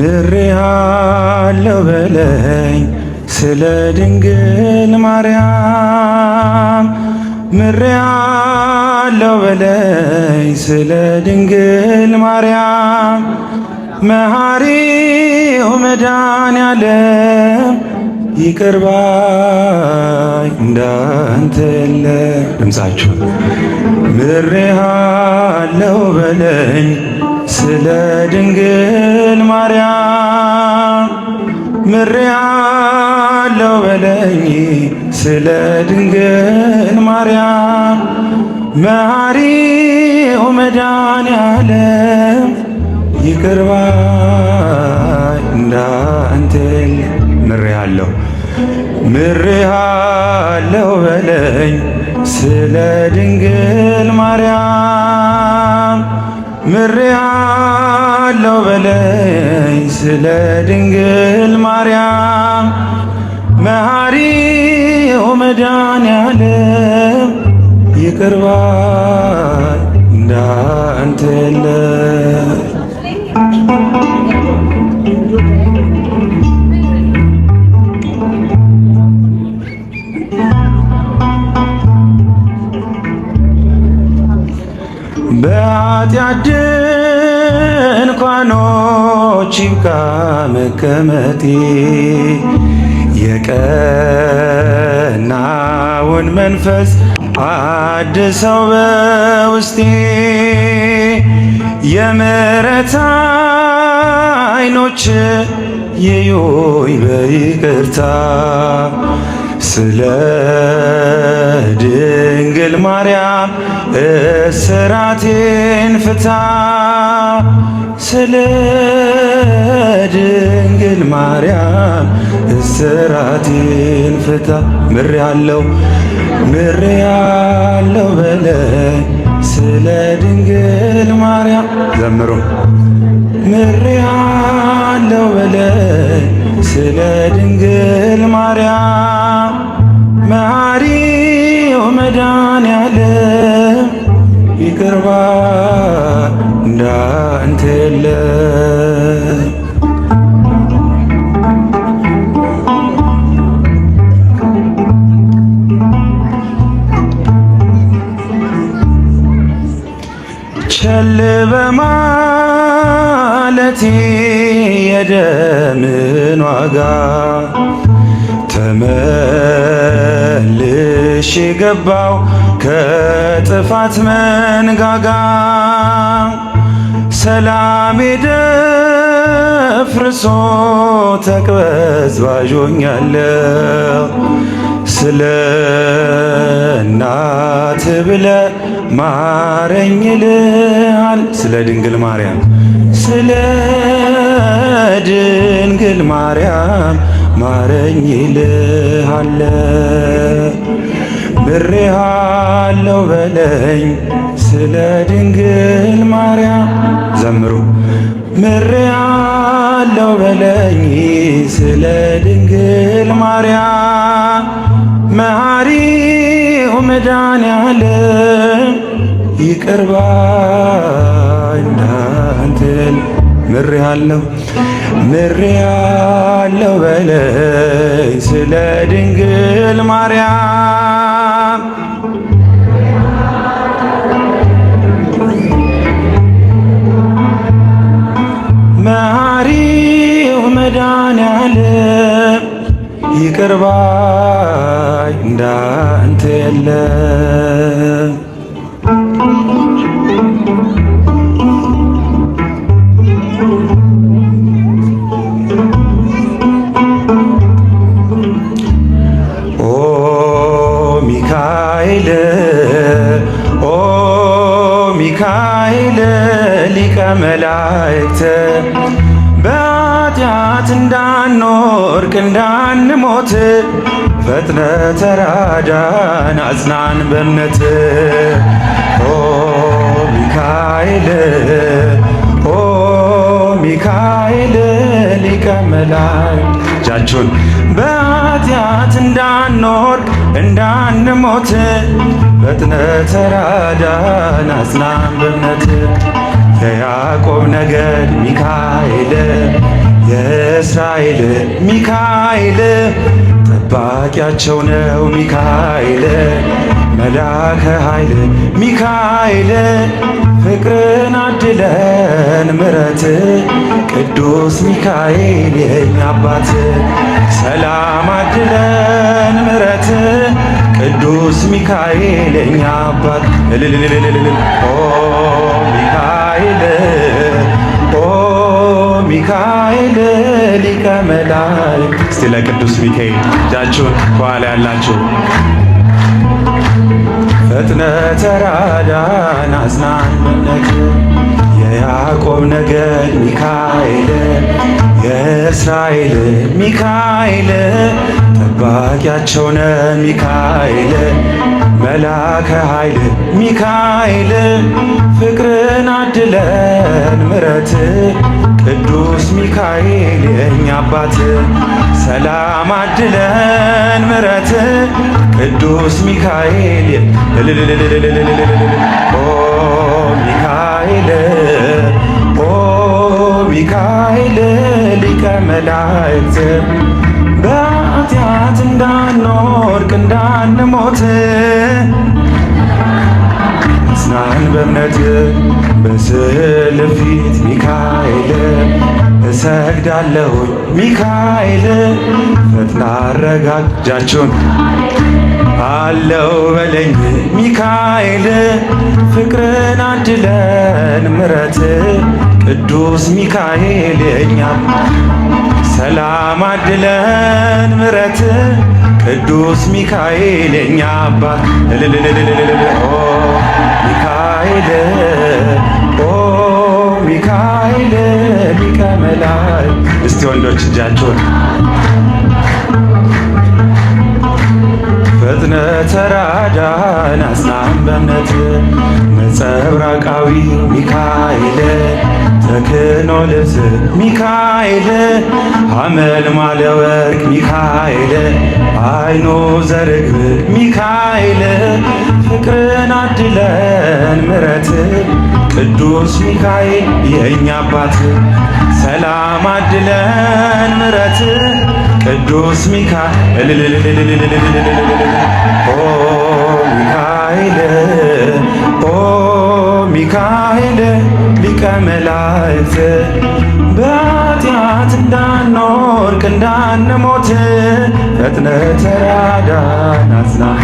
ምሬሃለው በለኝ ስለ ድንግል ማርያም ምሬሃለው በለኝ ስለ ድንግል ማርያም መሐሪው መድኃኔዓለም ይቅር ባይ እንዳንተ የለም። ድምፃችሁ ምሬሃለው በለኝ ስለ ድንግል ማርያም ምሬሃለው በለኝ ስለ ድንግል ማርያም መሐሪው መድኃኔዓለም ይቅር ባይ እንዳንተ የለም። ምሬሃለው በለኝ ስለ ድንግል ማርያም ምሬሃለው በለኝ ስለ ድንግል ማርያም መሐሪው መድኃኔዓለም ይቅር ባይ እንዳንተ የለም። በኃጢአት ድንኳኖች ይብቃ መቀመጤ የቀናውን መንፈስ አድሰው በውስጤ የምሕረት ዓይኖች ይዩኝ በይቅርታ ስለ ድንግል ማርያም እስራቴን ፍታ ስለ ድንግል ማርያም እስራቴን ፍታ ምሬሃለው በለኝ ስለ ድንግል ማርያም ዘምሩ ምሬሃለው በለኝ ስለ ድንግል ማርያም መሐሪው መድኃኔዓለም ይቅር ባይ እንዳንተ የለም። ቸል በማለቴ የደምን ዋጋ ተመልሼ ገባው ከጥፋት መንጋጋ ሰላሜ ደፍርሶ ተቅበዝባዥ ሆኛለሁ ስለ እናት ብለ ማረኝ ይልሃል ስለ ድንግል ማርያም ስለ ድንግል ማርያም ማረኝ ይልሃል ምሬሃለው በለኝ ስለ ድንግል ማርያም ዘምሩ ምሬሃለው በለኝ ስለ ድንግል ማርያም መሐሪው መድኃኔዓለም ይቅር ባይ እንዳንተ ምሬሃለው በለኝ ስለ ድንግል ማርያም መሐሪው መድኃኔዓለም ይቅር ባይ እንዳንተ የለም። ሚካኤል ሊቀ መላእክት በኃጢአት እንዳንወድቅ እንዳንሞት ፈጥነ ተራዳን አጽናን በእምነት ሚካኤል ሊቀ መላእክት እጃችሁን በኃጢአት እንዳንወድቅ እንዳንሞት ፈጥነ ተራዳን አጽናን በእምነት የያዕቆብ ነገድ ሚካኤል የእስራኤል ሚካኤል ጠባቂያቸው ነው ሚካኤል መላከ ኃይል ሚካኤል ፍቅርን አድለን ምረት ቅዱስ ሚካኤል የኛ አባት ሰላም አድለን ምረት ቅዱስ ሚካኤል የኛ አባት ኦ ሚካኤል ኦ ሚካኤል ሊቀ መላእክት። እስቲ ለቅዱስ ሚካኤል እጃችሁን ከኋላ ያላችሁ ፈጥነ ተራዳን አጽናን በእምነት የያዕቆብ ነገድ ሚካኤል የእስራኤል ሚካኤል ጠባቂያቸው ነህ ሚካኤል መላከ ኃይል ሚካኤል ፍቅርን አድለን ምረት ቅዱስ ሚካኤል የኛ አባት ሰላም አድለን ምረት ቅዱስ ሚካኤል ኦ ሚካኤል ኦ ሚካኤል ሊቀ መላእክት በኃጢአት እንዳንወድቅ እንዳንሞት አጽናን በእምነት በስዕል ፊት ሚካኤል እሰግዳለሁ ሚካኤል ፈጥና አረጋግ እጃችሁን አለው በለኝ ሚካኤል ፍቅርን አድለን ምረት ቅዱስ ሚካኤል የኛ ሰላም አድለን ምረት ቅዱስ ሚካኤል የኛ አባት ኦ ሚካኤል ኦ ሚካኤል ሊቀ መላእክት። እስቲ ወንዶች እጃችሁን ፈጥነ ተራዳን አጽናን በእምነት ነጸብራቃዊ ሚካኤል ተክኖ ልብስ ሚካኤል ሐመልማለ ወርቅ ሚካኤል አይኑ ዘርግብ ሚካኤል ፍቅርን አድለን ምረት ቅዱስ ሚካኤል የኛ አባት ሰላም አድለን ምረት ቅዱስ ሚካኤል ኦ ሚካኤል ኦ ሚካኤል ሊቀ መላእክት በኃጢአት እንዳንወድቅ እንዳንሞት ፈጥነ ተራዳን አጽናን